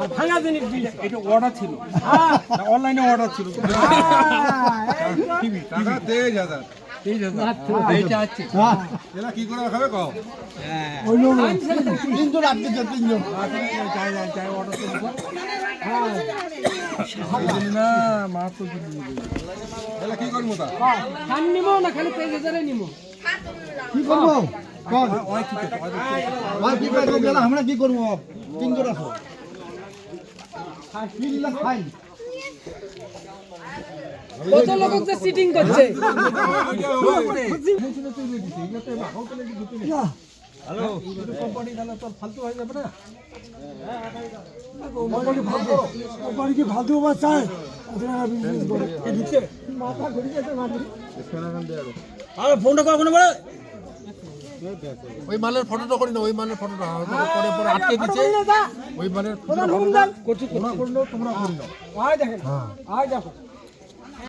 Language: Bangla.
আর ভাঙা জিনিস দিয়েছে। এটা অর্ডার ছিল, অনলাইনে অর্ডার ছিল। টাকা 23,000 এইটা আছে। এরা কি করে খাবে কও? তিনজন আপনি যে তিনজন চাই অর্ডার তো না মা তো এরা কি করবো তা? খান নিমো না খালি 23,000 নিমো। কি করবো কর ওই কি করতে ভাই কি করবো গেলা আমরা কি করবো তিনজন আছো 3 লাখ ফাইন কত লোক যে সিটিং করছে। হ্যালো কোম্পানি গেলে তো ফালতু হয়ে যাবে না। কোম্পানি কি ফালতু বাস চায় বিজনেস করে দিচ্ছে মাথা ঘুরে গেছে মাথা আরে ফোনটা কখনো বলে ওই মালের ফটোটা করি না, ওই মালের ফটোটা পরে পরে আটকে দিচ্ছে। ওই মালের প্রধান হুমদান করছি তোমরা করলেও তোমরা করি না। আয় দেখেন আয় দেখো